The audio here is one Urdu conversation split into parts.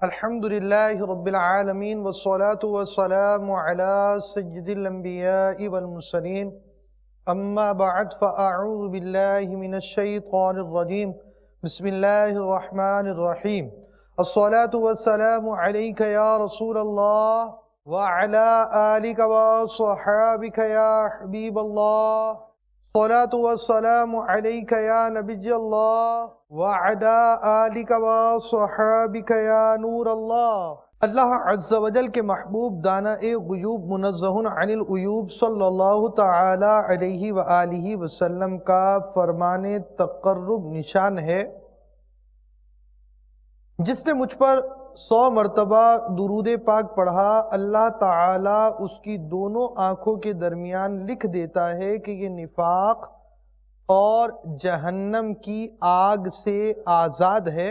الحمد لله رب العالمين والصلاة والسلام على سيد الأنبياء والمرسلين أما بعد فأعوذ بالله من الشيطان الرجيم بسم الله الرحمن الرحيم الصلاة والسلام عليك يا رسول الله وعلى آلك وصحابك يا حبيب الله الصلاة والسلام عليك يا نبي الله وعلى آلك وصحابك يا نور اللہ۔ اللہ عز و جل کے محبوب دانا غیوب منزہ عن العیوب صلی اللہ تعالی علیہ وآلہ وسلم کا فرمان تقرب نشان ہے، جس نے مجھ پر 100 مرتبہ درود پاک پڑھا، اللہ تعالی اس کی دونوں آنکھوں کے درمیان لکھ دیتا ہے کہ یہ نفاق اور جہنم کی آگ سے آزاد ہے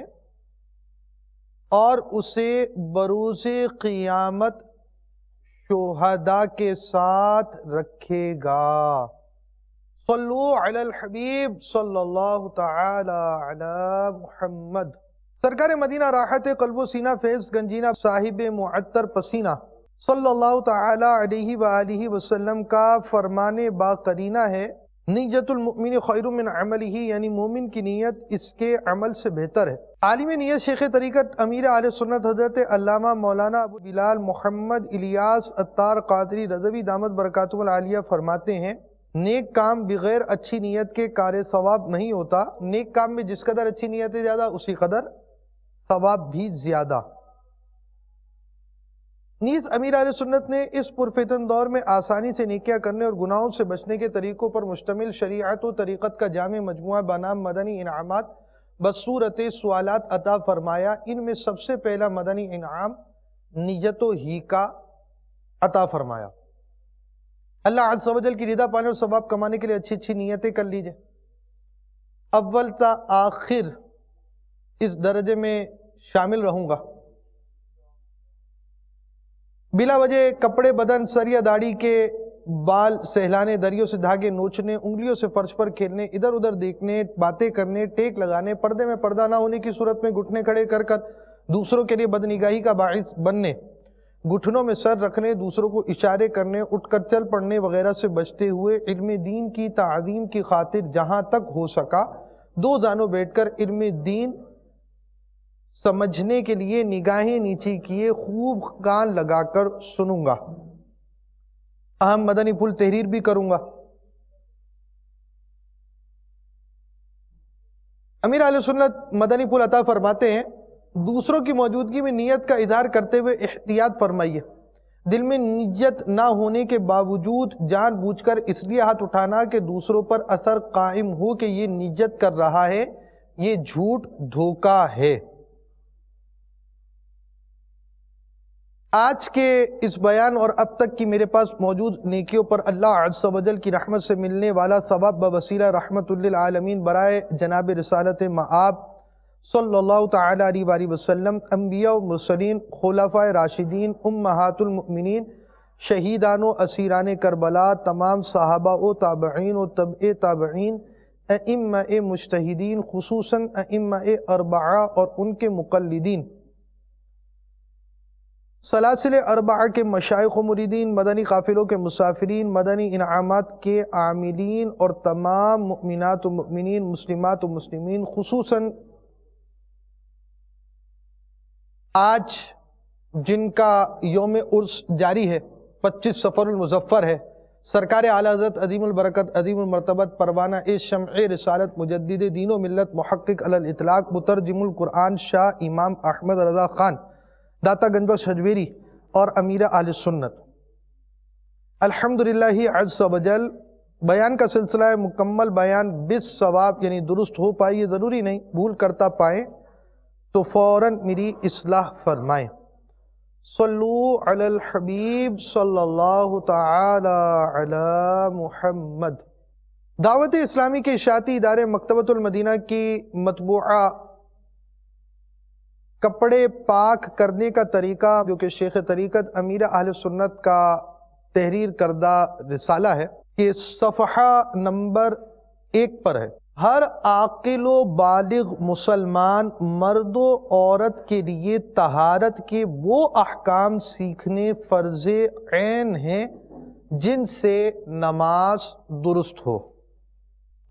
اور اسے بروز قیامت شہداء کے ساتھ رکھے گا۔ صلو علی الحبیب صلی اللہ تعالی علی محمد۔ سرکار مدینہ راحت قلب و سینہ فیض گنجینہ صاحب معطر پسینہ صلی اللہ تعالی علیہ وآلہ وسلم کا فرمان باقرینہ ہے، نیت المؤمن خیر من عملہ، یعنی مومن کی نیت اس کے عمل سے بہتر ہے۔ عالم نیت شیخ طریقت امیر اہل سنت حضرت علامہ مولانا ابو بلال محمد الیاس عطار قادری رضوی دامت برکاتہ العالیہ فرماتے ہیں، نیک کام بغیر اچھی نیت کے کار ثواب نہیں ہوتا۔ نیک کام میں جس قدر اچھی نیت ہے زیادہ، اسی قدر ثواب بھی زیادہ۔ نیز امیر اہل سنت نے اس پرفتن دور میں آسانی سے نیکیاں کرنے اور گناہوں سے بچنے کے طریقوں پر مشتمل شریعت و طریقت کا جامع مجموعہ بنام مدنی انعامات بصورت سوالات عطا فرمایا۔ ان میں سب سے پہلا مدنی انعام نیت و ہی کا عطا فرمایا۔ اللہ عز و جل کی رضا پانے اور ثواب کمانے کے لیے اچھی اچھی نیتیں کر لیجئے۔ اول تا آخر اس درجے میں شامل رہوں گا۔ بلا وجہ کپڑے بدن، سر یا داڑھی کے بال سہلانے، دریوں سے دھاگے نوچنے، انگلیوں سے فرش پر کھیلنے، ادھر ادھر دیکھنے، باتیں کرنے، ٹیک لگانے، پردے میں پردہ نہ ہونے کی صورت میں گھٹنے کھڑے کر کر دوسروں کے لیے بدنگاہی کا باعث بننے، گھٹنوں میں سر رکھنے، دوسروں کو اشارے کرنے، اٹھ کر چل پڑنے وغیرہ سے بچتے ہوئے علم دین کی تعظیم کی خاطر جہاں تک ہو سکا دو دانوں بیٹھ کر علم دین سمجھنے کے لیے نگاہیں نیچی کیے خوب کان لگا کر سنوں گا۔ اہم مدنی پھول تحریر بھی کروں گا۔ امیر اہل سنت مدنی پھول عطا فرماتے ہیں، دوسروں کی موجودگی میں نیت کا اظہار کرتے ہوئے احتیاط فرمائیے۔ دل میں نیت نہ ہونے کے باوجود جان بوجھ کر اس لیے ہاتھ اٹھانا کہ دوسروں پر اثر قائم ہو کہ یہ نیت کر رہا ہے، یہ جھوٹ دھوکہ ہے۔ آج کے اس بیان اور اب تک کی میرے پاس موجود نیکیوں پر اللہ عز و جل کی رحمت سے ملنے والا ثواب بوسیلہ رحمت للعالمین برائے جناب رسالت مآب صلی اللہ تعالی علیہ وآلہ وسلم، انبیاء و مرسلین، خلفاء راشدین، امہات المؤمنین، شہیدان و اسیران کربلا، تمام صحابہ و تابعین و تبع تابعین، ائمہ مجتہدین، خصوصاً ائمہ اربعہ اور ان کے مقلدین، سلاسل اربعہ کے مشائخ و مریدین، مدنی قافلوں کے مسافرین، مدنی انعامات کے عاملین اور تمام مؤمنات و مؤمنین، مسلمات و مسلمین، خصوصاً آج جن کا یوم عرس جاری ہے، 25 صفر المظفر ہے، سرکار اعلیٰ حضرت عظیم البرکت عظیم المرتبت پروانہ شمع رسالت مجدد دین و ملت محقق علی الاطلاق مترجم القرآن شاہ امام احمد رضا خان داتا گنج بخش حجویری اور امیر اہل سنت الحمدللہ عز و جل بیان کا سلسلہ مکمل بیان بالصواب یعنی درست ہو پائے، یہ ضروری نہیں، بھول کرتا پائیں تو فوراً میری اصلاح فرمائیں۔ صلو علی الحبیب صلی اللہ تعالی علی محمد۔ دعوت اسلامی کے اشاعتی ادارے مکتبۃ المدینہ کی مطبوعہ کپڑے پاک کرنے کا طریقہ، جو کہ شیخ طریقت امیر اہل سنت کا تحریر کردہ رسالہ ہے، کہ صفحہ نمبر ایک پر ہے۔ ہر عاقل و بالغ مسلمان مرد و عورت کے لیے طہارت کے وہ احکام سیکھنے فرض عین ہیں جن سے نماز درست ہو۔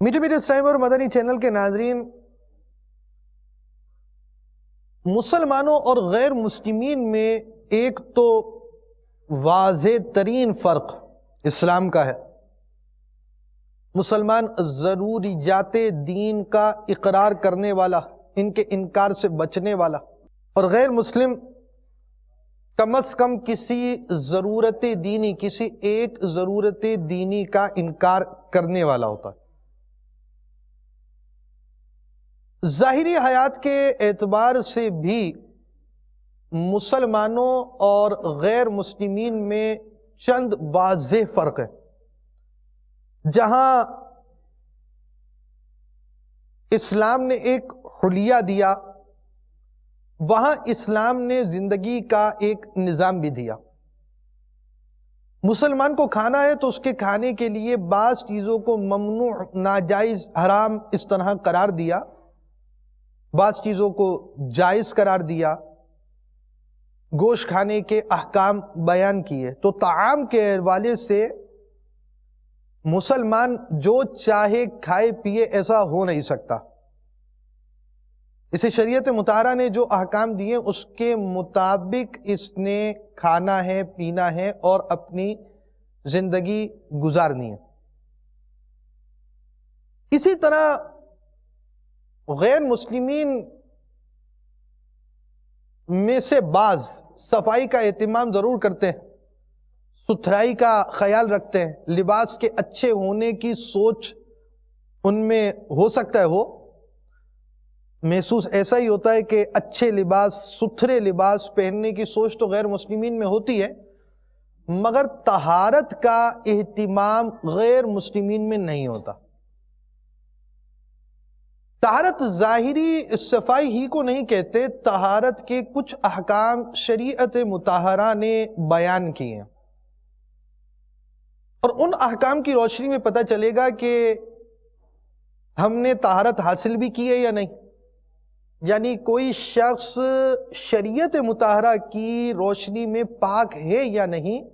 میٹھے میٹھے اسلام اور مدنی چینل کے ناظرین، مسلمانوں اور غیر مسلمین میں ایک تو واضح ترین فرق اسلام کا ہے۔ مسلمان ضروریات دین کا اقرار کرنے والا، ان کے انکار سے بچنے والا، اور غیر مسلم کم از کم کسی ضرورت دینی، کسی ایک ضرورت دینی کا انکار کرنے والا ہوتا ہے۔ ظاہری حیات کے اعتبار سے بھی مسلمانوں اور غیر مسلمین میں چند واضح فرق ہے۔ جہاں اسلام نے ایک حلیہ دیا، وہاں اسلام نے زندگی کا ایک نظام بھی دیا۔ مسلمان کو کھانا ہے تو اس کے کھانے کے لیے بعض چیزوں کو ممنوع، ناجائز، حرام اس طرح قرار دیا، بعض چیزوں کو جائز قرار دیا، گوشت کھانے کے احکام بیان کیے۔ تو طعام کے حوالے سے مسلمان جو چاہے کھائے پیے ایسا ہو نہیں سکتا۔ اسے شریعت مطہرہ نے جو احکام دیے اس کے مطابق اس نے کھانا ہے، پینا ہے اور اپنی زندگی گزارنی ہے۔ اسی طرح غیر مسلمین میں سے بعض صفائی کا اہتمام ضرور کرتے ہیں، ستھرائی کا خیال رکھتے ہیں، لباس کے اچھے ہونے کی سوچ ان میں ہو سکتا ہے، ہو محسوس ایسا ہی ہوتا ہے کہ اچھے لباس، ستھرے لباس پہننے کی سوچ تو غیر مسلمین میں ہوتی ہے، مگر طہارت کا اہتمام غیر مسلمین میں نہیں ہوتا۔ طہارت ظاہری صفائی ہی کو نہیں کہتے، طہارت کے کچھ احکام شریعت مطہرہ نے بیان کیے ہیں، اور ان احکام کی روشنی میں پتہ چلے گا کہ ہم نے طہارت حاصل بھی کی ہے یا نہیں۔ یعنی کوئی شخص شریعت مطہرہ کی روشنی میں پاک ہے یا نہیں،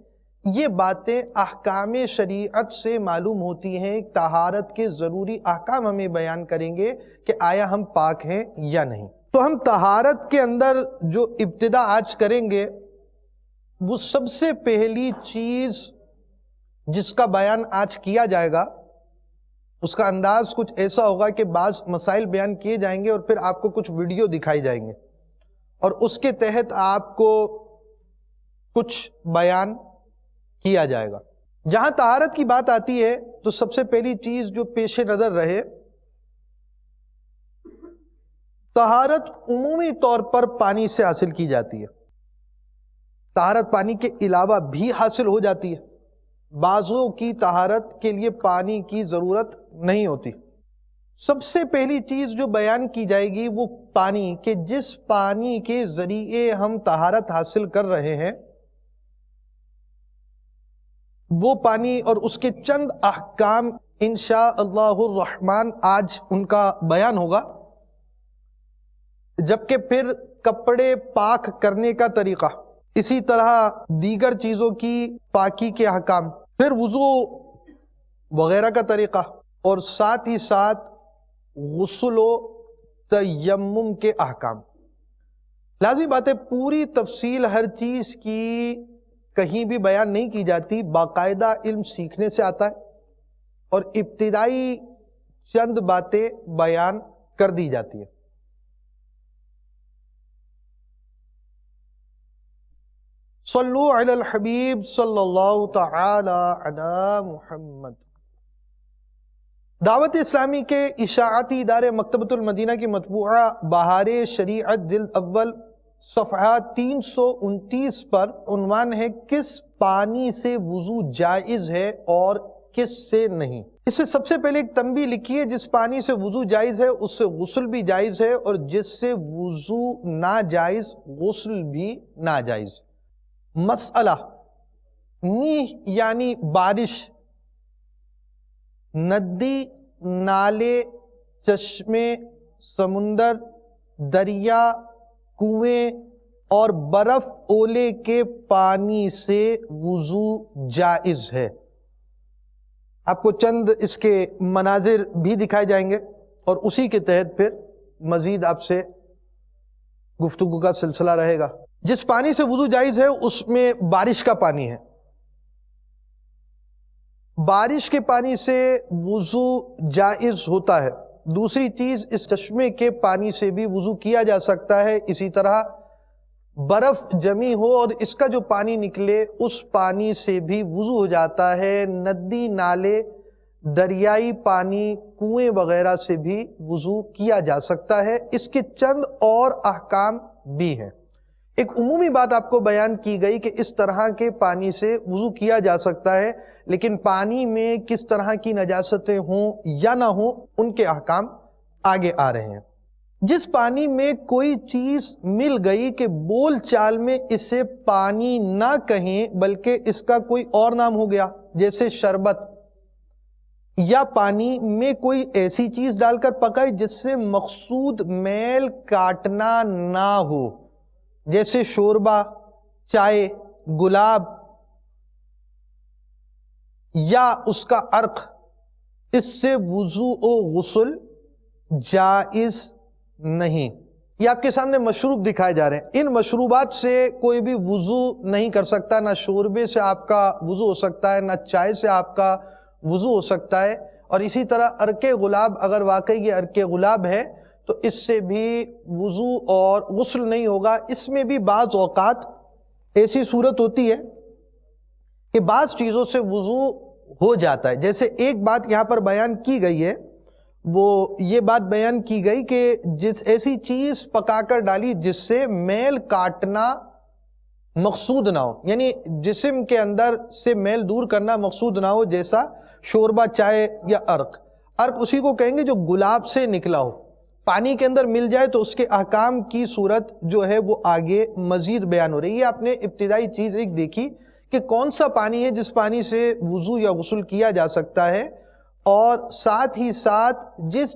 یہ باتیں احکام شریعت سے معلوم ہوتی ہیں۔ طہارت کے ضروری احکام ہمیں بیان کریں گے کہ آیا ہم پاک ہیں یا نہیں۔ تو ہم طہارت کے اندر جو ابتدا آج کریں گے، وہ سب سے پہلی چیز جس کا بیان آج کیا جائے گا، اس کا انداز کچھ ایسا ہوگا کہ بعض مسائل بیان کیے جائیں گے اور پھر آپ کو کچھ ویڈیو دکھائی جائیں گے، اور اس کے تحت آپ کو کچھ بیان کیا جائے گا۔ جہاں طہارت کی بات آتی ہے تو سب سے پہلی چیز جو پیش نظر رہے، طہارت عمومی طور پر پانی سے حاصل کی جاتی ہے۔ طہارت پانی کے علاوہ بھی حاصل ہو جاتی ہے، بعضوں کی طہارت کے لیے پانی کی ضرورت نہیں ہوتی۔ سب سے پہلی چیز جو بیان کی جائے گی وہ پانی، کہ جس پانی کے ذریعے ہم طہارت حاصل کر رہے ہیں، وہ پانی اور اس کے چند احکام انشاءاللہ الرحمن آج ان کا بیان ہوگا، جبکہ پھر کپڑے پاک کرنے کا طریقہ، اسی طرح دیگر چیزوں کی پاکی کے احکام، پھر وضو وغیرہ کا طریقہ، اور ساتھ ہی ساتھ غسل و تیمم کے احکام۔ لازمی بات ہے، پوری تفصیل ہر چیز کی کہیں بھی بیان نہیں کی جاتی، باقاعدہ علم سیکھنے سے آتا ہے، اور ابتدائی چند باتیں بیان کر دی جاتی ہیں۔ صلو علی الحبیب صلی اللہ تعالی علی محمد۔ دعوت اسلامی کے اشاعتی ادارے مکتبۃ المدینہ کی مطبوعہ بہار شریعت جلد اول صفحہ 329 پر عنوان ہے کس پانی سے وضو جائز ہے اور کس سے نہیں۔ اس سے سب سے پہلے ایک تنبیہ لکھی ہے، جس پانی سے وضو جائز ہے اس سے غسل بھی جائز ہے، اور جس سے وضو ناجائز غسل بھی ناجائز۔ مسئلہ نیہ یعنی بارش، ندی نالے، چشمے، سمندر، دریا، کنویں اور برف اولے کے پانی سے وضو جائز ہے۔ آپ کو چند اس کے مناظر بھی دکھائے جائیں گے اور اسی کے تحت پھر مزید آپ سے گفتگو کا سلسلہ رہے گا۔ جس پانی سے وضو جائز ہے اس میں بارش کا پانی ہے۔ بارش کے پانی سے وضو جائز ہوتا ہے۔ دوسری چیز، اس چشمے کے پانی سے بھی وضو کیا جا سکتا ہے۔ اسی طرح برف جمی ہو اور اس کا جو پانی نکلے اس پانی سے بھی وضو ہو جاتا ہے۔ ندی، نالے، دریائی پانی، کنویں وغیرہ سے بھی وضو کیا جا سکتا ہے۔ اس کے چند اور احکام بھی ہیں۔ ایک عمومی بات آپ کو بیان کی گئی کہ اس طرح کے پانی سے وضو کیا جا سکتا ہے، لیکن پانی میں کس طرح کی نجاستیں ہوں یا نہ ہوں ان کے احکام آگے آ رہے ہیں۔ جس پانی میں کوئی چیز مل گئی کہ بول چال میں اسے پانی نہ کہیں بلکہ اس کا کوئی اور نام ہو گیا، جیسے شربت، یا پانی میں کوئی ایسی چیز ڈال کر پکائے جس سے مقصود میل کاٹنا نہ ہو، جیسے شوربہ، چائے، گلاب یا اس کا عرق، اس سے وضو و غسل جائز نہیں۔ یہ آپ کے سامنے مشروب دکھائے جا رہے ہیں۔ ان مشروبات سے کوئی بھی وضو نہیں کر سکتا، نہ شوربے سے آپ کا وضو ہو سکتا ہے، نہ چائے سے آپ کا وضو ہو سکتا ہے۔ اور اسی طرح عرق گلاب، اگر واقعی یہ عرق گلاب ہے تو اس سے بھی وضو اور غسل نہیں ہوگا۔ اس میں بھی بعض اوقات ایسی صورت ہوتی ہے کہ بعض چیزوں سے وضو ہو جاتا ہے۔ جیسے ایک بات یہاں پر بیان کی گئی ہے، وہ یہ بات بیان کی گئی کہ جس ایسی چیز پکا کر ڈالی جس سے میل کاٹنا مقصود نہ ہو، یعنی جسم کے اندر سے میل دور کرنا مقصود نہ ہو، جیسا شوربہ، چائے یا عرق۔ عرق اسی کو کہیں گے جو گلاب سے نکلا ہو، پانی کے اندر مل جائے تو اس کے احکام کی صورت جو ہے وہ آگے مزید بیان ہو رہی ہے۔ آپ نے ابتدائی چیز ایک دیکھی کہ کون سا پانی ہے جس پانی سے وضو یا غسل کیا جا سکتا ہے، اور ساتھ ہی ساتھ جس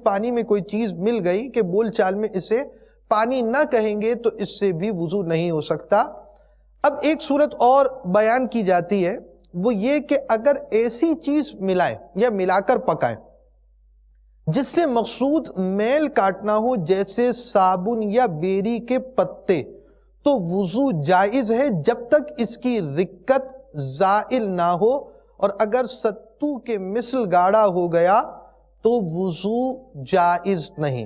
پانی میں کوئی چیز مل گئی کہ بول چال میں اسے پانی نہ کہیں گے تو اس سے بھی وضو نہیں ہو سکتا۔ اب ایک صورت اور بیان کی جاتی ہے، وہ یہ کہ اگر ایسی چیز ملائیں یا ملا کر پکائیں جس سے مقصود میل کاٹنا ہو، جیسے صابن یا بیری کے پتے، تو وضو جائز ہے جب تک اس کی رکت زائل نہ ہو، اور اگر ستو کے مثل گاڑھا ہو گیا تو وضو جائز نہیں۔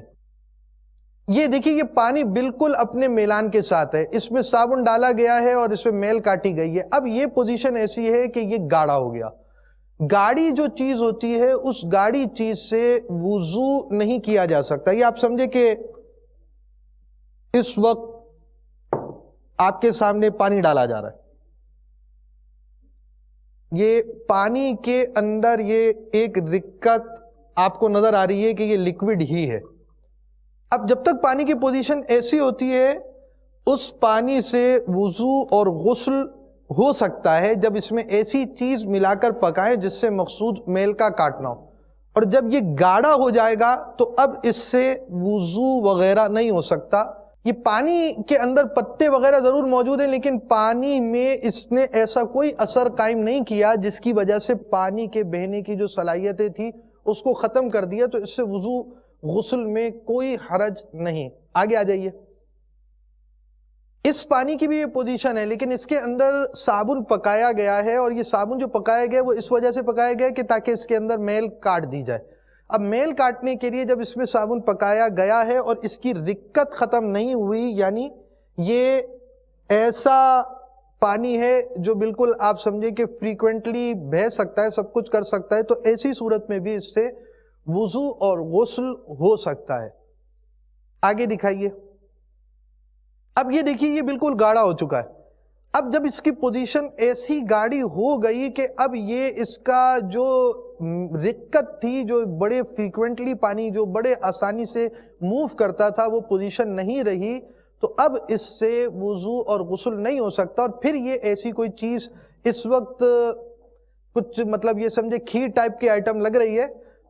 یہ دیکھیے، یہ پانی بالکل اپنے میلان کے ساتھ ہے، اس میں صابن ڈالا گیا ہے اور اس میں میل کاٹی گئی ہے۔ اب یہ پوزیشن ایسی ہے کہ یہ گاڑھا ہو گیا۔ گاڑی جو چیز ہوتی ہے اس گاڑی چیز سے وضو نہیں کیا جا سکتا۔ یہ آپ سمجھے کہ اس وقت آپ کے سامنے پانی ڈالا جا رہا ہے، یہ پانی کے اندر یہ ایک رکت آپ کو نظر آ رہی ہے کہ یہ لیکوڈ ہی ہے۔ اب جب تک پانی کی پوزیشن ایسی ہوتی ہے اس پانی سے وضو اور غسل ہو سکتا ہے جب اس میں ایسی چیز ملا کر پکائیں جس سے مقصود میل کا کاٹنا ہو، اور جب یہ گاڑھا ہو جائے گا تو اب اس سے وضو وغیرہ نہیں ہو سکتا۔ یہ پانی کے اندر پتے وغیرہ ضرور موجود ہیں، لیکن پانی میں اس نے ایسا کوئی اثر قائم نہیں کیا جس کی وجہ سے پانی کے بہنے کی جو صلاحیتیں تھی اس کو ختم کر دیا، تو اس سے وضو غسل میں کوئی حرج نہیں۔ آگے آ جائیے۔ اس پانی کی بھی یہ پوزیشن ہے، لیکن اس کے اندر صابن پکایا گیا ہے، اور یہ صابن جو پکایا گیا وہ اس وجہ سے پکایا گیا کہ تاکہ اس کے اندر میل کاٹ دی جائے۔ اب میل کاٹنے کے لیے جب اس میں صابن پکایا گیا ہے اور اس کی رکت ختم نہیں ہوئی، یعنی یہ ایسا پانی ہے جو بالکل آپ سمجھے کہ فریکوینٹلی بہہ سکتا ہے، سب کچھ کر سکتا ہے، تو ایسی صورت میں بھی اس سے وضو اور غسل ہو سکتا ہے۔ آگے دکھائیے۔ اب یہ دیکھیے، یہ بالکل گاڑھا ہو چکا ہے۔ اب جب اس کی پوزیشن ایسی گاڑھی ہو گئی کہ اب یہ اس کا جو رکت تھی، جو بڑے فریکوینٹلی پانی جو بڑے آسانی سے موو کرتا تھا، وہ پوزیشن نہیں رہی، تو اب اس سے وضو اور غسل نہیں ہو سکتا۔ اور پھر یہ ایسی کوئی چیز اس وقت کچھ مطلب یہ سمجھے کھیر ٹائپ کی آئٹم لگ رہی ہے،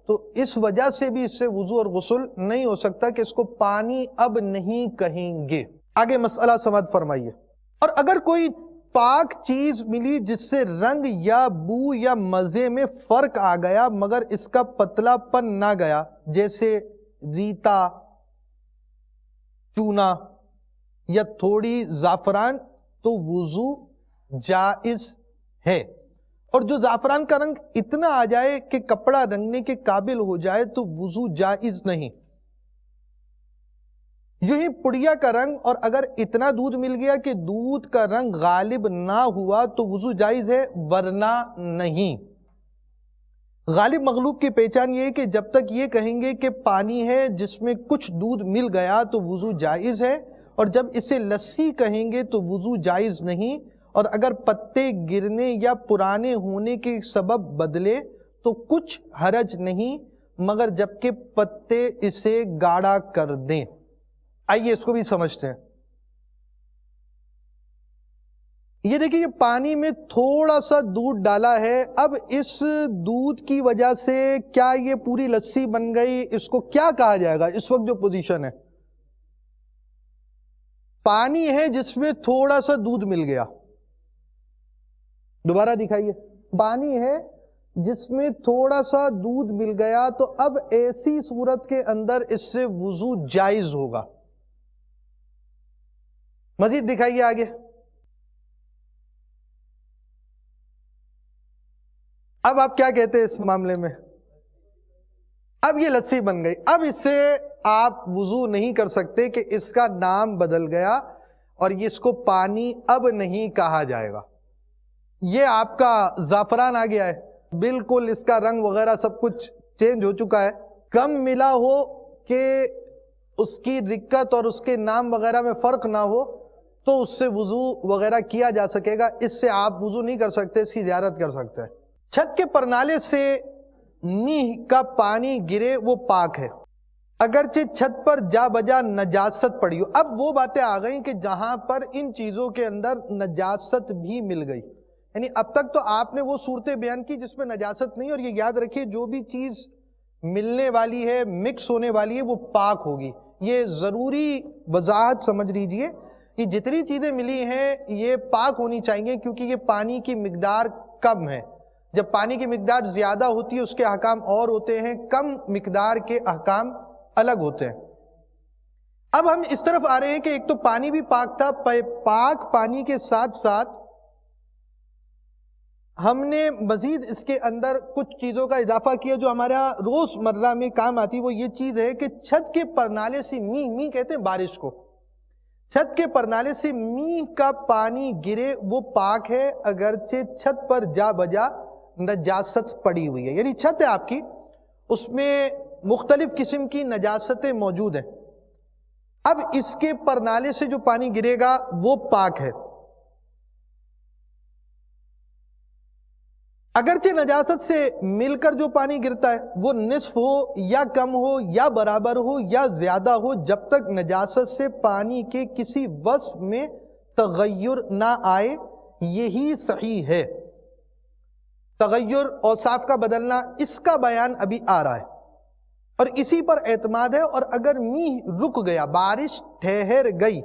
تو اس وجہ سے بھی اس سے وضو اور غسل نہیں ہو سکتا کہ اس کو پانی اب نہیں کہیں گے۔ آگے مسئلہ سمجھ فرمائیے۔ اور اگر کوئی پاک چیز ملی جس سے رنگ یا بو یا مزے میں فرق آ گیا مگر اس کا پتلا پن نہ گیا، جیسے ریتا، چونا یا تھوڑی زعفران، تو وضو جائز ہے۔ اور جو زعفران کا رنگ اتنا آ جائے کہ کپڑا رنگنے کے قابل ہو جائے تو وضو جائز نہیں۔ یوں ہی پڑیا کا رنگ، اور اگر اتنا دودھ مل گیا کہ دودھ کا رنگ غالب نہ ہوا تو وضو جائز ہے، ورنہ نہیں۔ غالب مغلوب کی پہچان یہ ہے کہ جب تک یہ کہیں گے کہ پانی ہے جس میں کچھ دودھ مل گیا تو وضو جائز ہے، اور جب اسے لسی کہیں گے تو وضو جائز نہیں۔ اور اگر پتے گرنے یا پرانے ہونے کے سبب بدلے تو کچھ حرج نہیں، مگر جبکہ پتے اسے گاڑھا کر دیں۔ آئیے اس کو بھی سمجھتے ہیں۔ یہ دیکھیں، یہ پانی میں تھوڑا سا دودھ ڈالا ہے، اب اس دودھ کی وجہ سے کیا یہ پوری لسی بن گئی؟ اس کو کیا کہا جائے گا اس وقت جو پوزیشن ہے؟ پانی ہے جس میں تھوڑا سا دودھ مل گیا، دوبارہ دکھائیے، پانی ہے جس میں تھوڑا سا دودھ مل گیا، تو اب ایسی صورت کے اندر اس سے وضو جائز ہوگا۔ مزید دکھائیے آگے۔ اب آپ کیا کہتے ہیں اس معاملے میں؟ اب یہ لسی بن گئی، اب اس سے آپ وضو نہیں کر سکتے کہ اس کا نام بدل گیا اور اس کو پانی اب نہیں کہا جائے گا۔ یہ آپ کا زعفران آ گیا ہے، بالکل اس کا رنگ وغیرہ سب کچھ چینج ہو چکا ہے، کم ملا ہو کہ اس کی رکت اور اس کے نام وغیرہ میں فرق نہ ہو تو اس سے وضو وغیرہ کیا جا سکے گا، اس سے آپ وضو نہیں کر سکتے، اس کی زیارت کر سکتے ہیں۔ چھت کے پرنالے سے میہ کا پانی گرے وہ پاک ہے، اگرچہ چھت پر جا بجا نجاست پڑی ہو۔ اب وہ باتیں آ گئیں کہ جہاں پر ان چیزوں کے اندر نجاست بھی مل گئی، یعنی اب تک تو آپ نے وہ صورتیں بیان کی جس میں نجاست نہیں، اور یہ یاد رکھیے جو بھی چیز ملنے والی ہے، مکس ہونے والی ہے، وہ پاک ہوگی۔ یہ ضروری وضاحت سمجھ لیجئے، یہ جتنی چیزیں ملی ہیں یہ پاک ہونی چاہیے، کیونکہ یہ پانی کی مقدار کم ہے۔ جب پانی کی مقدار زیادہ ہوتی ہے اس کے احکام اور ہوتے ہیں، کم مقدار کے احکام الگ ہوتے ہیں۔ اب ہم اس طرف آ رہے ہیں کہ ایک تو پانی بھی پاک تھا، پاک پانی کے ساتھ ساتھ ہم نے مزید اس کے اندر کچھ چیزوں کا اضافہ کیا جو ہمارا روز مرہ میں کام آتی۔ وہ یہ چیز ہے کہ چھت کے پرنالے سے میہ کہتے ہیں بارش کو، چھت کے پرنالے سے میہ کا پانی گرے وہ پاک ہے، اگرچہ چھت پر جا بجا نجاست پڑی ہوئی ہے، یعنی چھت ہے آپ کی، اس میں مختلف قسم کی نجاستیں موجود ہیں۔ اب اس کے پرنالے سے جو پانی گرے گا وہ پاک ہے، اگرچہ نجاست سے مل کر جو پانی گرتا ہے وہ نصف ہو یا کم ہو یا برابر ہو یا زیادہ ہو، جب تک نجاست سے پانی کے کسی وصف میں تغیر نہ آئے یہی صحیح ہے۔ تغیر اوصاف کا بدلنا، اس کا بیان ابھی آ رہا ہے اور اسی پر اعتماد ہے۔ اور اگر میہ رک گیا، بارش ٹھہر گئی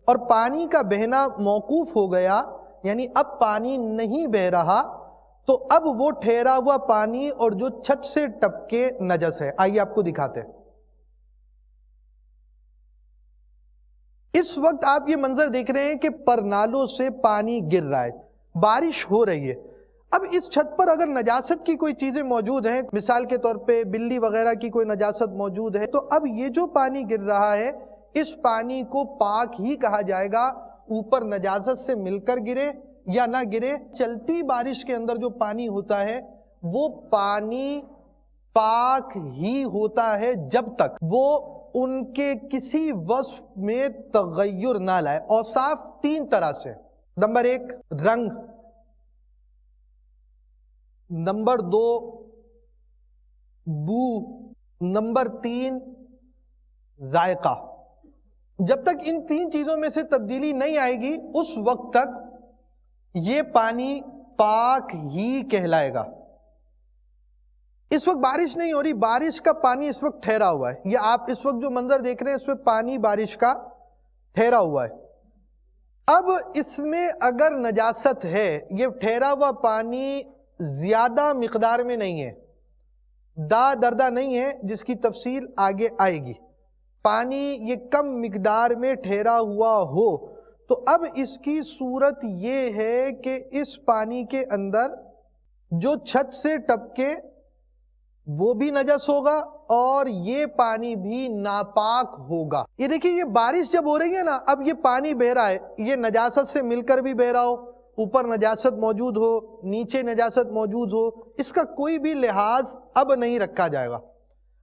اور پانی کا بہنا موقوف ہو گیا، یعنی اب پانی نہیں بہ رہا، تو اب وہ ٹھہرا ہوا پانی اور جو چھت سے ٹپکے نجس ہے۔ آئیے آپ کو دکھاتے ہیں۔ اس وقت آپ یہ منظر دیکھ رہے ہیں کہ پرنالوں سے پانی گر رہا ہے، بارش ہو رہی ہے۔ اب اس چھت پر اگر نجاست کی کوئی چیزیں موجود ہیں، مثال کے طور پہ بلی وغیرہ کی کوئی نجاست موجود ہے، تو اب یہ جو پانی گر رہا ہے اس پانی کو پاک ہی کہا جائے گا، اوپر نجاست سے مل کر گرے یا نہ گرے۔ چلتی بارش کے اندر جو پانی ہوتا ہے وہ پانی پاک ہی ہوتا ہے جب تک وہ ان کے کسی وصف میں تغیر نہ لائے۔ اوصاف تین طرح سے، نمبر ایک رنگ، نمبر دو بو، نمبر تین ذائقہ۔ جب تک ان تین چیزوں میں سے تبدیلی نہیں آئے گی اس وقت تک یہ پانی پاک ہی کہلائے گا۔ اس وقت بارش نہیں ہو رہی، بارش کا پانی اس وقت ٹھہرا ہوا ہے، یہ آپ اس وقت جو منظر دیکھ رہے ہیں اس میں پانی بارش کا ٹھہرا ہوا ہے۔ اب اس میں اگر نجاست ہے، یہ ٹھہرا ہوا پانی زیادہ مقدار میں نہیں ہے، دردہ نہیں ہے، جس کی تفصیل آگے آئے گی، پانی یہ کم مقدار میں ٹھہرا ہوا ہو، تو اب اس کی صورت یہ ہے کہ اس پانی کے اندر جو چھت سے ٹپکے وہ بھی نجس ہوگا اور یہ پانی بھی ناپاک ہوگا۔ یہ دیکھیں، یہ بارش جب ہو رہی ہے نا، اب یہ پانی بہ رہا ہے، یہ نجاست سے مل کر بھی بہ رہا ہو، اوپر نجاست موجود ہو، نیچے نجاست موجود ہو، اس کا کوئی بھی لحاظ اب نہیں رکھا جائے گا۔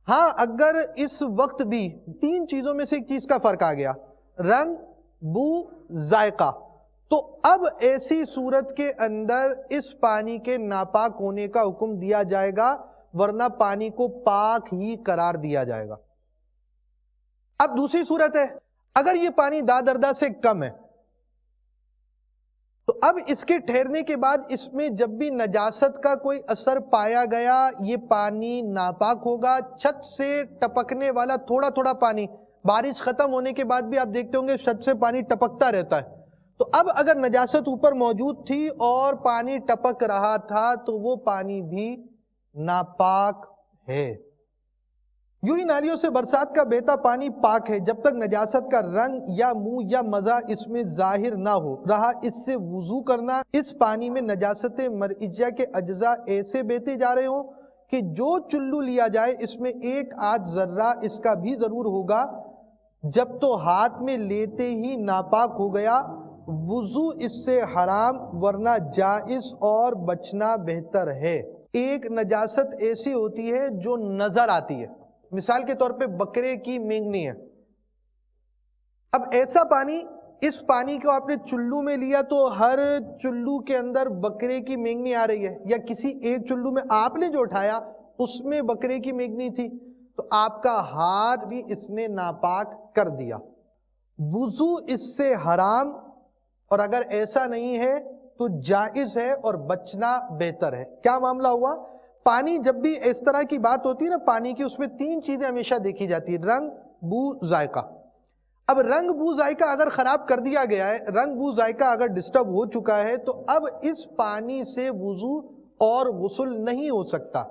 ہاں، اگر اس وقت بھی تین چیزوں میں سے ایک چیز کا فرق آ گیا، رنگ، بو، ذائقہ، تو اب ایسی صورت کے اندر اس پانی کے ناپاک ہونے کا حکم دیا جائے گا، ورنہ پانی کو پاک ہی قرار دیا جائے گا۔ اب دوسری صورت ہے، اگر یہ پانی دردہ سے کم ہے تو اب اس کے ٹھہرنے کے بعد اس میں جب بھی نجاست کا کوئی اثر پایا گیا، یہ پانی ناپاک ہوگا۔ چھت سے ٹپکنے والا تھوڑا تھوڑا پانی، بارش ختم ہونے کے بعد بھی آپ دیکھتے ہوں گے چھت سے پانی ٹپکتا رہتا ہے، تو اب اگر نجاست اوپر موجود تھی اور پانی ٹپک رہا تھا تو وہ پانی بھی ناپاک ہے۔ یوں ہی نالیوں سے برسات کا بہتا پانی پاک ہے جب تک نجاست کا رنگ یا منہ یا مزہ اس میں ظاہر نہ ہو رہا۔ اس سے وضو کرنا، اس پانی میں نجاست مرئیہ کے اجزاء ایسے بہتے جا رہے ہوں کہ جو چلو لیا جائے اس میں ایک آدھ ذرہ اس کا بھی ضرور ہوگا، جب تو ہاتھ میں لیتے ہی ناپاک ہو گیا، وضو اس سے حرام ورنہ جائز اور بچنا بہتر ہے۔ ایک نجاست ایسی ہوتی ہے جو نظر آتی ہے، مثال کے طور پہ بکرے کی مینگنی ہے۔ اب ایسا پانی، اس پانی کو آپ نے چلو میں لیا تو ہر چلو کے اندر بکرے کی مینگنی آ رہی ہے، یا کسی ایک چلو میں آپ نے جو اٹھایا اس میں بکرے کی مینگنی تھی، تو آپ کا ہاتھ بھی اس نے ناپاک کر دیا، وضو اس سے حرام، اور اگر ایسا نہیں ہے تو جائز ہے اور بچنا بہتر ہے۔ کیا معاملہ ہوا؟ پانی جب بھی اس طرح کی بات ہوتی ہے نا پانی کی، اس میں تین چیزیں ہمیشہ دیکھی جاتی ہیں، رنگ، بو، ذائقہ۔ اب رنگ، بو، ذائقہ اگر خراب کر دیا گیا ہے، رنگ، بو، ذائقہ اگر ڈسٹرب ہو چکا ہے، تو اب اس پانی سے وضو اور غسل نہیں ہو سکتا۔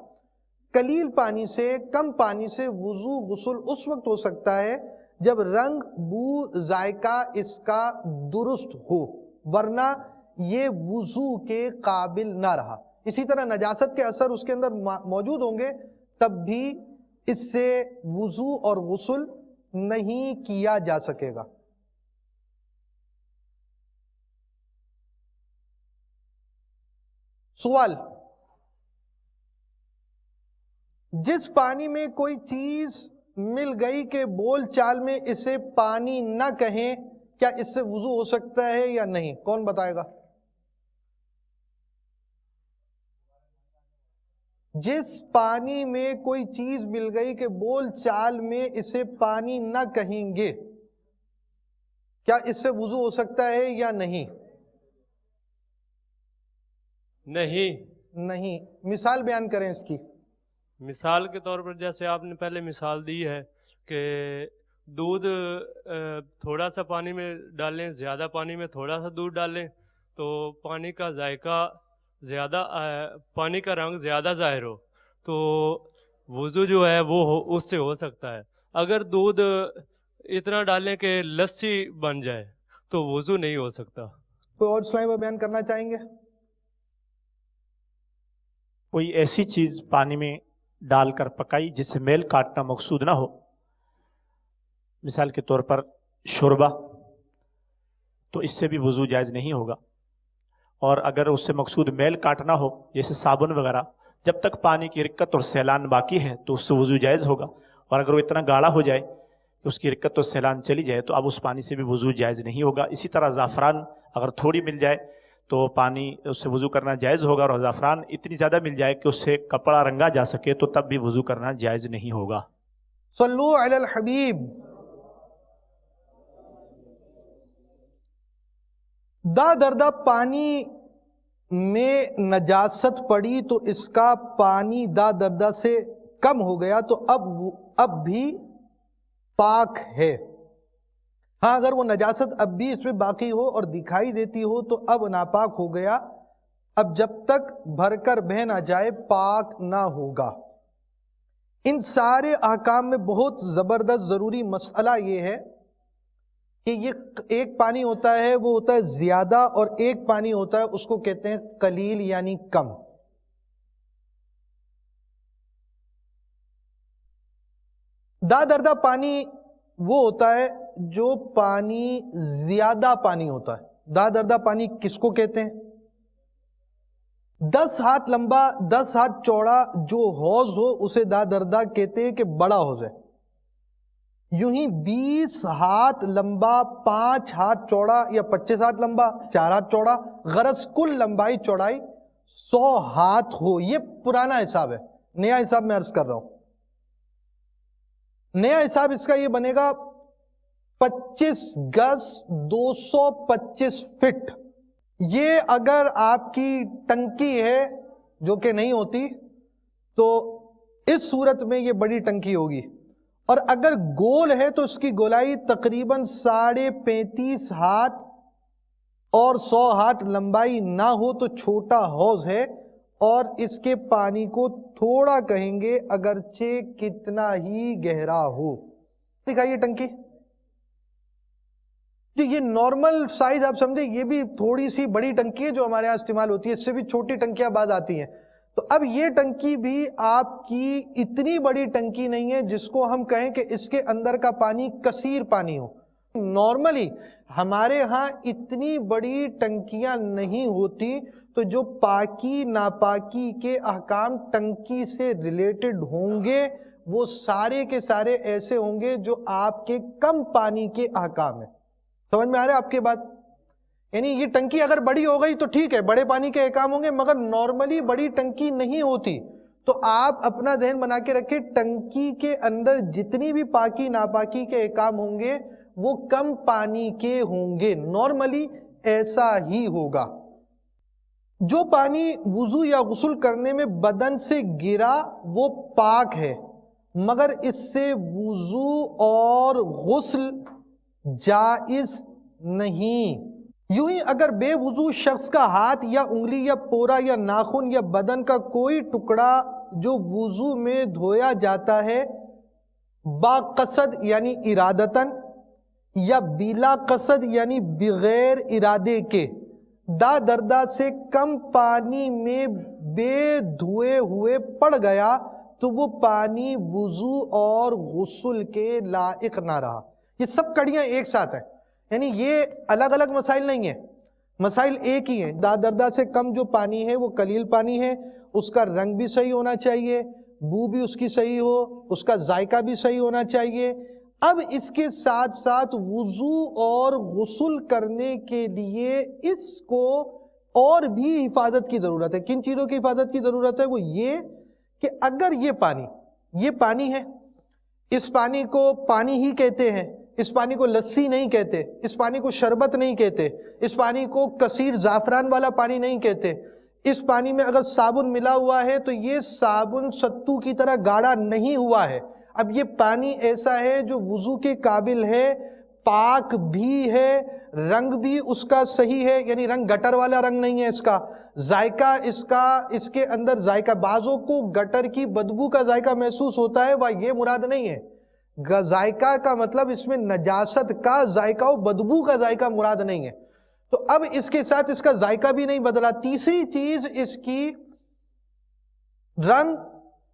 قلیل پانی سے، کم پانی سے وضو غسل اس وقت ہو سکتا ہے جب رنگ، بو، ذائقہ اس کا درست ہو، ورنہ یہ وضو کے قابل نہ رہا۔ اسی طرح نجاست کے اثر اس کے اندر موجود ہوں گے، تب بھی اس سے وضو اور غسل نہیں کیا جا سکے گا۔ سوال، جس پانی میں کوئی چیز مل گئی کہ بول چال میں اسے پانی نہ کہیں، کیا اس سے وضو ہو سکتا ہے یا نہیں؟ کون بتائے گا؟ جس پانی میں کوئی چیز مل گئی کہ بول چال میں اسے پانی نہ کہیں گے، کیا اس سے وضو ہو سکتا ہے یا نہیں؟ نہیں۔ مثال بیان کریں اس کی۔ مثال کے طور پر جیسے آپ نے پہلے مثال دی ہے کہ دودھ تھوڑا سا پانی میں ڈالیں، زیادہ پانی میں تھوڑا سا دودھ ڈالیں تو پانی کا ذائقہ زیادہ، پانی کا رنگ زیادہ ظاہر ہو، تو وضو جو ہے وہ اس سے ہو سکتا ہے۔ اگر دودھ اتنا ڈالیں کہ لسی بن جائے تو وضو نہیں ہو سکتا۔ کوئی اور اسلام بیان کرنا چاہیں گے؟ کوئی ایسی چیز پانی میں ڈال کر پکائی جس سے میل کاٹنا مقصود نہ ہو، مثال کے طور پر شوربہ، تو اس سے بھی وضو جائز نہیں ہوگا۔ اور اگر اس سے مقصود میل کاٹنا ہو جیسے صابن وغیرہ، جب تک پانی کی رکت اور سیلان باقی ہے تو اس سے وضو جائز ہوگا، اور اگر وہ اتنا گاڑھا ہو جائے کہ اس کی رکت اور سیلان چلی جائے تو اب اس پانی سے بھی وضو جائز نہیں ہوگا۔ اسی طرح زعفران اگر تھوڑی مل جائے تو پانی اس سے وضو کرنا جائز ہوگا، اور زعفران اتنی زیادہ مل جائے کہ اس سے کپڑا رنگا جا سکے تو تب بھی وضو کرنا جائز نہیں ہوگا۔ صلو علی الحبیب۔ دردہ پانی میں نجاست پڑی تو اس کا پانی دا دردہ سے کم ہو گیا تو اب بھی پاک ہے. ہاں اگر وہ نجاست اب بھی اس میں باقی ہو اور دکھائی دیتی ہو تو اب ناپاک ہو گیا. اب جب تک بھر کر بہہ نہ جائے پاک نہ ہوگا. ان سارے احکام میں بہت زبردست ضروری مسئلہ یہ ہے کہ یہ ایک پانی ہوتا ہے وہ ہوتا ہے زیادہ، اور ایک پانی ہوتا ہے اس کو کہتے ہیں قلیل یعنی کم. دردہ پانی وہ ہوتا ہے جو پانی زیادہ پانی ہوتا ہے. دردہ پانی کس کو کہتے ہیں؟ 10 ہاتھ لمبا 10 ہاتھ چوڑا جو حوض ہو اسے دردہ کہتے ہیں کہ بڑا حوض ہے. یوں ہی 20 ہاتھ لمبا 5 ہاتھ چوڑا یا 25 ہاتھ لمبا 4 ہاتھ چوڑا، غرض کل لمبائی چوڑائی 100 ہاتھ ہو. یہ پرانا حساب ہے. نیا حساب میں عرض کر رہا ہوں. نیا حساب اس کا یہ بنے گا 25 گز 225 فٹ. یہ اگر آپ کی ٹنکی ہے جو کہ نہیں ہوتی تو اس صورت میں یہ بڑی ٹنکی ہوگی، اور اگر گول ہے تو اس کی گولائی تقریباً 35.5 ہاتھ اور 100 ہاتھ لمبائی نہ ہو تو چھوٹا حوض ہے، اور اس کے پانی کو تھوڑا کہیں گے اگرچہ کتنا ہی گہرا ہو. دکھائیے ٹنکی، جو یہ نارمل سائز آپ سمجھے، یہ بھی تھوڑی سی بڑی ٹنکی ہے جو ہمارے ہاں استعمال ہوتی ہے، اس سے بھی چھوٹی ٹنکیاں بعد آتی ہیں. تو اب یہ ٹنکی بھی آپ کی اتنی بڑی ٹنکی نہیں ہے جس کو ہم کہیں کہ اس کے اندر کا پانی کثیر پانی ہو. نارملی ہمارے ہاں اتنی بڑی ٹنکیاں نہیں ہوتی، تو جو پاکی ناپاکی کے احکام ٹنکی سے ریلیٹڈ ہوں گے وہ سارے کے سارے ایسے ہوں گے جو آپ کے کم پانی کے احکام ہیں. سمجھ میں آ رہا ہے آپ کی بات؟ یعنی یہ ٹنکی اگر بڑی ہو گئی تو ٹھیک ہے، بڑے پانی کے احکام ہوں گے، مگر نارملی بڑی ٹنکی نہیں ہوتی. تو آپ اپنا ذہن بنا کے رکھیں، ٹنکی کے اندر جتنی بھی پاکی ناپاکی کے احکام ہوں گے وہ کم پانی کے ہوں گے. نارملی ایسا ہی ہوگا. جو پانی وضو یا غسل کرنے میں بدن سے گرا وہ پاک ہے، مگر اس سے وضو اور غسل جائز نہیں. یوں ہی اگر بے وضو شخص کا ہاتھ یا انگلی یا پورا یا ناخن یا بدن کا کوئی ٹکڑا جو وضو میں دھویا جاتا ہے با قصد یعنی ارادتاً یا بلا قصد یعنی بغیر ارادے کے دردہ سے کم پانی میں بے دھوئے ہوئے پڑ گیا تو وہ پانی وضو اور غسل کے لائق نہ رہا. یہ سب کڑیاں ایک ساتھ ہیں، یعنی یہ الگ الگ مسائل نہیں ہیں، مسائل ایک ہی ہیں. دردہ سے کم جو پانی ہے وہ قلیل پانی ہے، اس کا رنگ بھی صحیح ہونا چاہیے، بو بھی اس کی صحیح ہو، اس کا ذائقہ بھی صحیح ہونا چاہیے. اب اس کے ساتھ ساتھ وضو اور غسل کرنے کے لیے اس کو اور بھی حفاظت کی ضرورت ہے. کن چیزوں کی حفاظت کی ضرورت ہے؟ وہ یہ کہ اگر یہ پانی ہے، اس پانی کو پانی ہی کہتے ہیں، اس پانی کو لسی نہیں کہتے، اس پانی کو شربت نہیں کہتے، اس پانی کو کثیر زعفران والا پانی نہیں کہتے. اس پانی میں اگر صابن ملا ہوا ہے تو یہ صابن ستو کی طرح گاڑھا نہیں ہوا ہے. اب یہ پانی ایسا ہے جو وضو کے قابل ہے، پاک بھی ہے، رنگ بھی اس کا صحیح ہے، یعنی رنگ گٹر والا رنگ نہیں ہے. اس کا ذائقہ اس کے اندر ذائقہ، بعضوں کو گٹر کی بدبو کا ذائقہ محسوس ہوتا ہے، وہ یہ مراد نہیں ہے. ذائقہ کا مطلب اس میں نجاست کا ذائقہ و بدبو کا ذائقہ مراد نہیں ہے. تو اب اس کے ساتھ اس کا ذائقہ بھی نہیں بدلا. تیسری چیز اس کی رنگ،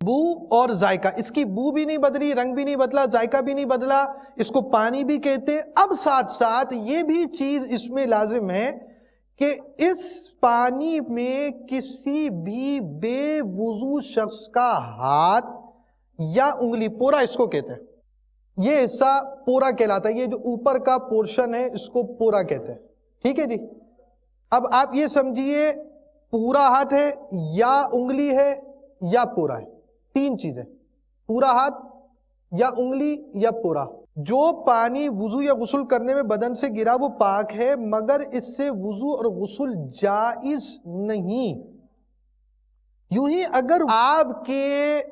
بو اور ذائقہ. اس کی بو بھی نہیں بدلی، رنگ بھی نہیں بدلا، ذائقہ بھی نہیں بدلا، اس کو پانی بھی کہتے. اب ساتھ ساتھ یہ بھی چیز اس میں لازم ہے کہ اس پانی میں کسی بھی بے وضو شخص کا ہاتھ یا انگلی، پورا اس کو کہتے ہیں، یہ حصہ پورا کہلاتا ہے. یہ جو اوپر کا پورشن ہے اس کو پورا کہتے ہیں. ٹھیک ہے جی. اب آپ یہ سمجھیے پورا ہاتھ ہے یا انگلی ہے یا پورا ہے، تین چیزیں، پورا ہاتھ یا انگلی یا پورا. جو پانی وضو یا غسل کرنے میں بدن سے گرا وہ پاک ہے، مگر اس سے وضو اور غسل جائز نہیں۔ یوں ہی اگر آپ کے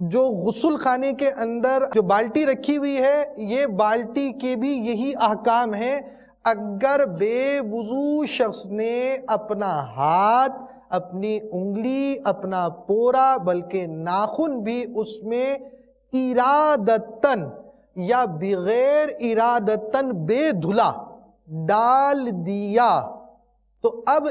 جو غسل خانے کے اندر جو بالٹی رکھی ہوئی ہے، یہ بالٹی کے بھی یہی احکام ہیں، اگر بے وضو شخص نے اپنا ہاتھ، اپنی انگلی، اپنا پورا بلکہ ناخن بھی اس میں ارادتاً یا بغیر ارادتاً بے دھلا ڈال دیا تو اب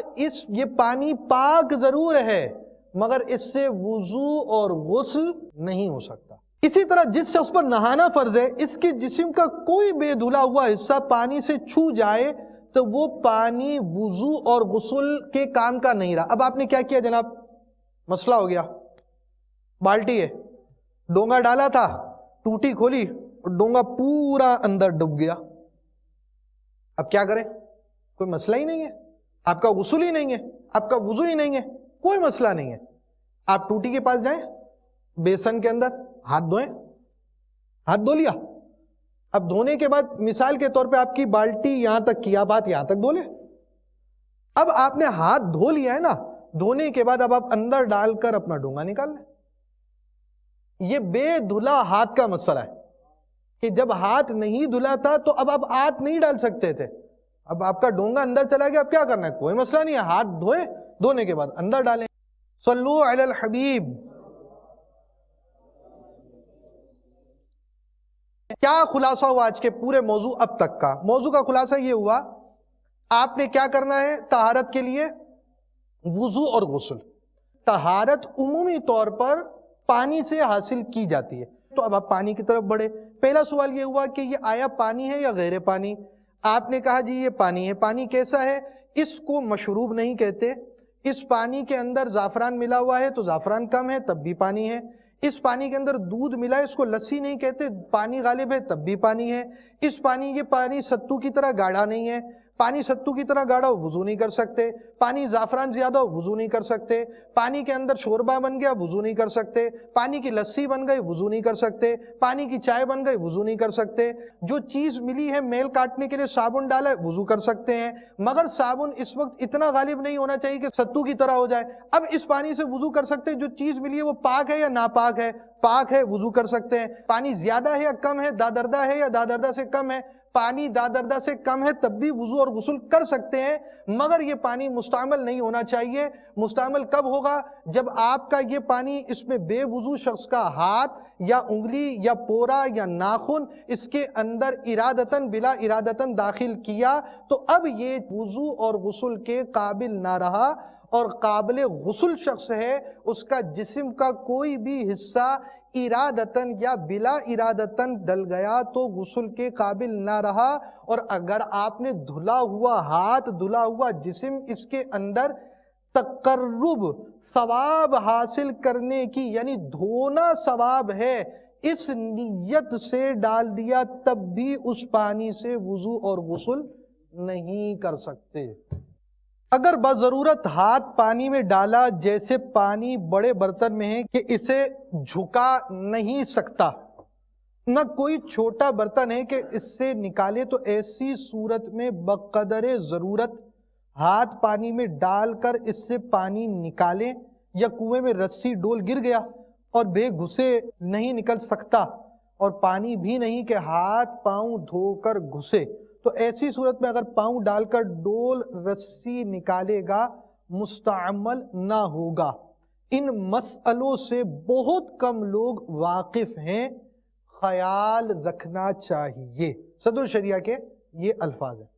یہ پانی پاک ضرور ہے مگر اس سے وضو اور غسل نہیں ہو سکتا۔ اسی طرح جس شخص پر نہانا فرض ہے، اس کے جسم کا کوئی بے دھلا ہوا حصہ پانی سے چھو جائے تو وہ پانی وضو اور غسل کے کام کا نہیں رہا۔ اب آپ نے کیا کیا جناب؟ مسئلہ ہو گیا، بالٹی ہے، ڈونگا ڈالا تھا، ٹوٹی کھولی اور ڈونگا پورا اندر ڈوب گیا۔ اب کیا کریں؟ کوئی مسئلہ ہی نہیں ہے، آپ کا غسل ہی نہیں ہے، آپ کا وضو ہی نہیں ہے، کوئی مسئلہ نہیں ہے۔ آپ ٹوٹی کے پاس جائیں، بیسن کے اندر ہاتھ دھوئیں، ہاتھ دھو لیا، اب دھونے کے بعد مثال کے طور پہ آپ کی بالٹی یہاں تک کی، آپ ہاتھ یہاں تک دھو لیں۔ اب آپ نے ہاتھ دھو لیا ہے نا، دھونے کے بعد اب آپ اندر ڈال کر اپنا ڈونگا نکال لیں۔ یہ بے دھلا ہاتھ کا مسئلہ ہے کہ جب ہاتھ نہیں دھلا تھا تو اب آپ ہاتھ نہیں ڈال سکتے تھے، اب آپ کا ڈونگا اندر چلا گیا، اب کیا کرنا ہے؟ کوئی مسئلہ نہیں ہے، ہاتھ دھوئے، دھونے کے بعد اندر ڈالیں۔ صلو علی الحبیب۔ کیا خلاصہ ہوا آج کے پورے موضوع اب تک کا؟ موضوع کا خلاصہ یہ ہوا، آپ نے کیا کرنا ہے طہارت کے لیے؟ وضو اور غسل۔ طہارت عمومی طور پر پانی سے حاصل کی جاتی ہے، تو اب آپ پانی کی طرف بڑھے۔ پہلا سوال یہ ہوا کہ یہ آیا پانی ہے یا غیر پانی؟ آپ نے کہا جی یہ پانی ہے۔ پانی کیسا ہے؟ اس کو مشروب نہیں کہتے۔ اس پانی کے اندر زعفران ملا ہوا ہے تو زعفران کم ہے تب بھی پانی ہے۔ اس پانی کے اندر دودھ ملا ہے، اس کو لسی نہیں کہتے، پانی غالب ہے تب بھی پانی ہے۔ یہ پانی ستو کی طرح گاڑھا نہیں ہے، پانی ستو کی طرح گاڑھا ہو وضو نہیں کر سکتے، پانی زعفران زیادہ ہو وضو نہیں کر سکتے، پانی کے اندر شوربہ بن گیا وضو نہیں کر سکتے، پانی کی لسی بن گئی وضو نہیں کر سکتے، پانی کی چائے بن گئی وضو نہیں کر سکتے۔ جو چیز ملی ہے میل کاٹنے کے لیے صابن ڈالا ہے وضو کر سکتے ہیں، مگر صابن اس وقت اتنا غالب نہیں ہونا چاہیے کہ ستو کی طرح ہو جائے۔ اب اس پانی سے وضو کر سکتے ہیں، جو چیز ملی ہے وہ پاک ہے یا ناپاک ہے؟ پاک ہے، وضو کر سکتے ہیں۔ پانی زیادہ ہے یا کم ہے؟ دادردہ ہے یا دادردہ سے کم ہے؟ پانی دادردہ سے کم ہے تب بھی وضو اور غسل کر سکتے ہیں، مگر یہ پانی مستعمل نہیں ہونا چاہیے۔ مستعمل کب ہوگا؟ جب آپ کا یہ پانی اس میں بے وضو شخص کا ہاتھ یا انگلی یا پورا یا ناخن اس کے اندر ارادتاً بلا ارادتاً داخل کیا تو اب یہ وضو اور غسل کے قابل نہ رہا، اور قابل غسل شخص ہے، اس کا جسم کا کوئی بھی حصہ ارادتاً یا بلا ارادتاً ڈل گیا تو غسل کے قابل نہ رہا۔ اور اگر آپ نے دھلا ہوا ہاتھ، دھلا ہوا جسم، اس کے اندر تقرب ثواب حاصل کرنے کی یعنی دھونا ثواب ہے اس نیت سے ڈال دیا تب بھی اس پانی سے وضو اور غسل نہیں کر سکتے۔ اگر بضرورت ہاتھ پانی میں ڈالا، جیسے پانی بڑے برتن میں ہے کہ اسے جھکا نہیں سکتا، نہ کوئی چھوٹا برتن ہے کہ اس سے نکالے، تو ایسی صورت میں بقدر ضرورت ہاتھ پانی میں ڈال کر اس سے پانی نکالیں، یا کنویں میں رسی ڈول گر گیا اور بے گھسے نہیں نکل سکتا اور پانی بھی نہیں کہ ہاتھ پاؤں دھو کر گھسے، تو ایسی صورت میں اگر پاؤں ڈال کر ڈول رسی نکالے گا مستعمل نہ ہوگا۔ ان مسئلوں سے بہت کم لوگ واقف ہیں، خیال رکھنا چاہیے۔ صدر شریعہ کے یہ الفاظ ہیں۔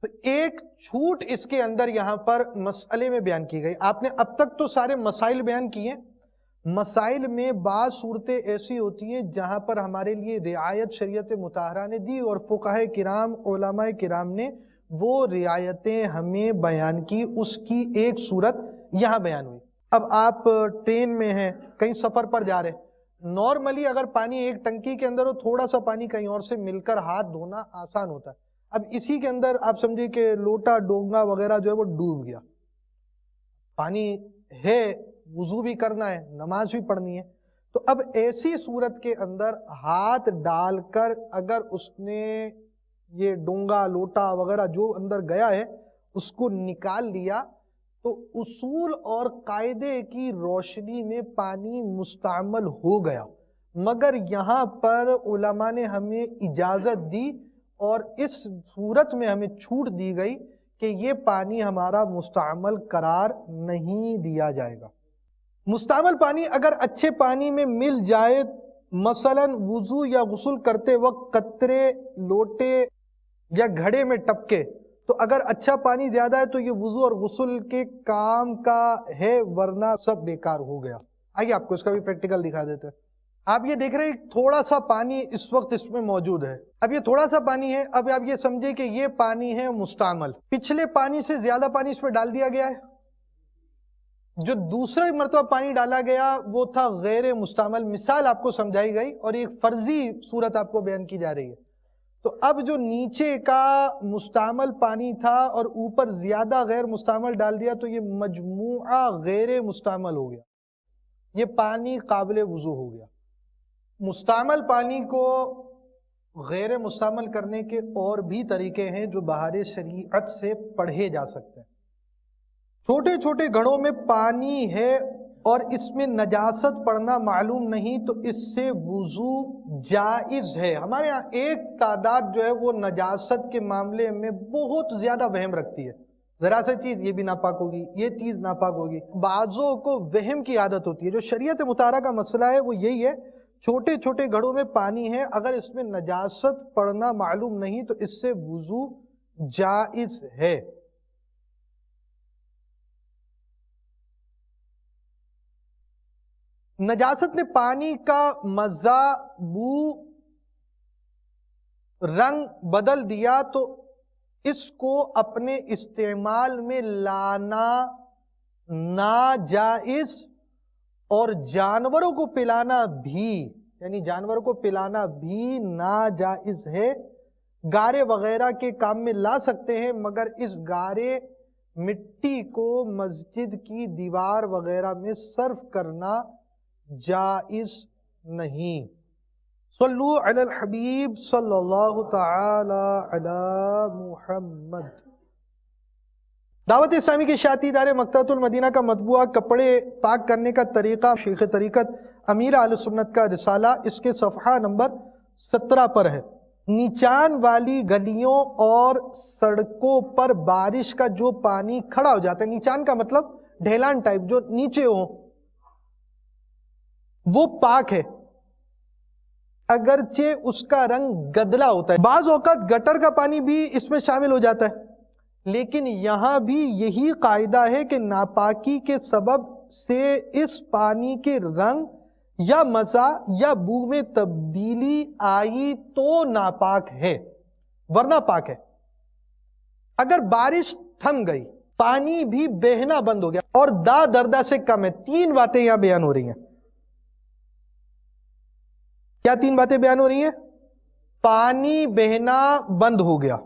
تو ایک چھوٹ اس کے اندر یہاں پر مسئلے میں بیان کی گئی۔ آپ نے اب تک تو سارے مسائل بیان کیے، مسائل میں بعض صورتیں ایسی ہوتی ہیں جہاں پر ہمارے لیے رعایت شریعت مطہرہ نے دی اور فقہاء کرام، علماء کرام نے وہ رعایتیں ہمیں بیان کی، اس کی ایک صورت یہاں بیان ہوئی۔ اب آپ ٹرین میں ہیں، کہیں سفر پر جا رہے ہیں، نارملی اگر پانی ایک ٹنکی کے اندر ہو، تھوڑا سا پانی کہیں اور سے مل کر ہاتھ دھونا آسان ہوتا ہے۔ اب اسی کے اندر آپ سمجھے کہ لوٹا ڈونگا وغیرہ جو ہے وہ ڈوب گیا، پانی ہے، وضو بھی کرنا ہے، نماز بھی پڑھنی ہے، تو اب ایسی صورت کے اندر ہاتھ ڈال کر اگر اس نے یہ ڈونگا لوٹا وغیرہ جو اندر گیا ہے اس کو نکال لیا تو اصول اور قاعدے کی روشنی میں پانی مستعمل ہو گیا، مگر یہاں پر علماء نے ہمیں اجازت دی اور اس صورت میں ہمیں چھوٹ دی گئی کہ یہ پانی ہمارا مستعمل قرار نہیں دیا جائے گا۔ مستعمل پانی اگر اچھے پانی میں مل جائے، مثلا وضو یا غسل کرتے وقت قطرے لوٹے یا گھڑے میں ٹپکے، تو اگر اچھا پانی زیادہ ہے تو یہ وضو اور غسل کے کام کا ہے، ورنہ سب بیکار ہو گیا۔ آئیے آپ کو اس کا بھی پریکٹیکل دکھا دیتے ہیں۔ آپ یہ دیکھ رہے ہیں تھوڑا سا پانی اس وقت اس میں موجود ہے، اب یہ تھوڑا سا پانی ہے، اب آپ یہ سمجھے کہ یہ پانی ہے مستعمل، پچھلے پانی سے زیادہ پانی اس میں ڈال دیا گیا ہے، جو دوسرے مرتبہ پانی ڈالا گیا وہ تھا غیر مستعمل۔ مثال آپ کو سمجھائی گئی اور ایک فرضی صورت آپ کو بیان کی جا رہی ہے۔ تو اب جو نیچے کا مستعمل پانی تھا اور اوپر زیادہ غیر مستعمل ڈال دیا تو یہ مجموعہ غیر مستعمل ہو گیا، یہ پانی قابل وضو ہو گیا۔ مستعمل پانی کو غیر مستعمل کرنے کے اور بھی طریقے ہیں جو بہار شریعت سے پڑھے جا سکتے ہیں۔ چھوٹے چھوٹے گھڑوں میں پانی ہے اور اس میں نجاست پڑنا معلوم نہیں تو اس سے وضو جائز ہے۔ ہمارے ہاں ایک تعداد جو ہے وہ نجاست کے معاملے میں بہت زیادہ وہم رکھتی ہے، ذرا سا چیز یہ بھی ناپاک ہوگی، یہ چیز ناپاک ہوگی۔ بعضوں کو وہم کی عادت ہوتی ہے۔ جو شریعت مطہرہ کا مسئلہ ہے وہ یہی ہے، چھوٹے چھوٹے گھڑوں میں پانی ہے، اگر اس میں نجاست پڑنا معلوم نہیں تو اس سے وضو جائز ہے۔ نجاست نے پانی کا مزہ، بو، رنگ بدل دیا تو اس کو اپنے استعمال میں لانا ناجائز، اور جانوروں کو پلانا بھی، یعنی جانوروں کو پلانا بھی ناجائز ہے۔ گارے وغیرہ کے کام میں لا سکتے ہیں، مگر اس گارے مٹی کو مسجد کی دیوار وغیرہ میں صرف کرنا جائز نہیں۔ صلو علی الحبیب صلی اللہ تعالی علی محمد۔ دعوت اسلامی کے اشاعتی ادارے مکتبۃ المدینہ کا مطبوعہ کپڑے پاک کرنے کا طریقہ، شیخ طریقت امیر اہل سنت کا رسالہ، اس کے صفحہ نمبر 17 پر ہے۔ نیچان والی گلیوں اور سڑکوں پر بارش کا جو پانی کھڑا ہو جاتا ہے، نیچان کا مطلب ڈھیلان ٹائپ جو نیچے ہو، وہ پاک ہے، اگرچہ اس کا رنگ گدلا ہوتا ہے۔ بعض اوقات گٹر کا پانی بھی اس میں شامل ہو جاتا ہے، لیکن یہاں بھی یہی قاعدہ ہے کہ ناپاکی کے سبب سے اس پانی کے رنگ یا مزہ یا بو میں تبدیلی آئی تو ناپاک ہے، ورنہ پاک ہے۔ اگر بارش تھم گئی، پانی بھی بہنا بند ہو گیا اور دا دردہ سے کم ہے، تین باتیں یہاں بیان ہو رہی ہیں۔ کیا تین باتیں بیان ہو رہی ہیں؟ پانی بہنا بند ہو گیا،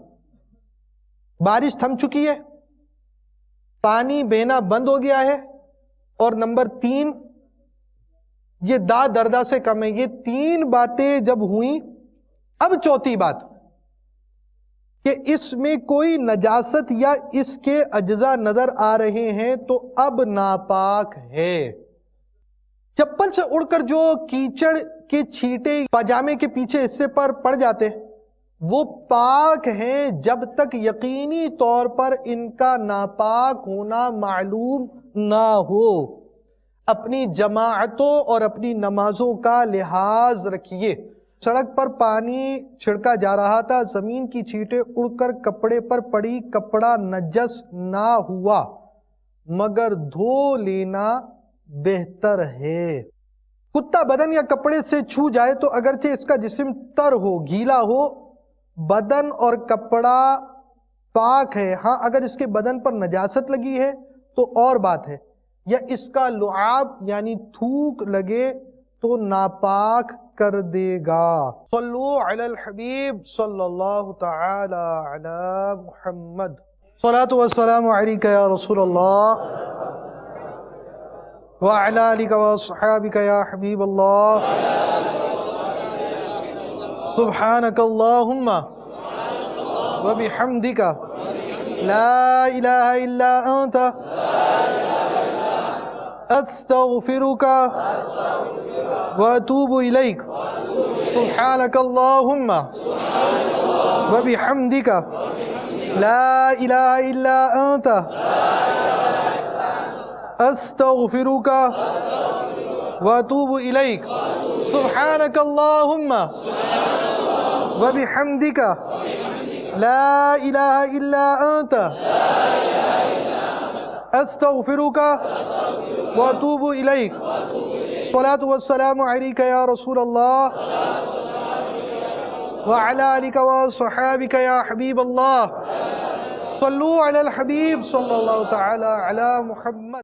بارش تھم چکی ہے، پانی بہنا بند ہو گیا ہے، اور نمبر 3 یہ دا دردہ سے کم ہے۔ یہ تین باتیں جب ہوئیں، اب چوتھی بات کہ اس میں کوئی نجاست یا اس کے اجزاء نظر آ رہے ہیں تو اب ناپاک ہے۔ چپل سے اڑ کر جو کیچڑ کے چھینٹے پاجامے کے پیچھے حصے پر پڑ جاتے وہ پاک ہیں جب تک یقینی طور پر ان کا ناپاک ہونا معلوم نہ ہو۔ اپنی جماعتوں اور اپنی نمازوں کا لحاظ رکھیے۔ سڑک پر پانی چھڑکا جا رہا تھا، زمین کی چھینٹیں اڑ کر کپڑے پر پڑی، کپڑا نجس نہ ہوا مگر دھو لینا بہتر ہے۔ کتا بدن یا کپڑے سے چھو جائے تو اگرچہ اس کا جسم تر ہو، گیلا ہو، بدن اور کپڑا پاک ہے، ہاں اگر اس کے بدن پر نجاست لگی ہے تو اور بات ہے، یا اس کا لعاب یعنی تھوک لگے تو ناپاک کر دے گا۔ صلو علی الحبیب صلی اللہ تعالی علی محمد۔ صلاۃ والسلام علیک یا رسول اللہ۔ وعلى آلك وأصحابك يا حبيب الله. سبحانك اللهم وبحمدك لا إله إلا أنت أستغفرك وأتوب إليك. سبحانك اللهم وبحمدك لا إله إلا أنت أستغفرك وأتوب إليك. سبحانك اللهم وبحمدك لا إله إلا أنت أستغفرك وأتوب إليك. الصلاة والسلام عليك يا رسول الله وعلى آلك وصحابك يا حبيب الله. صلوا على الحبيب صلى الله تعالى على محمد.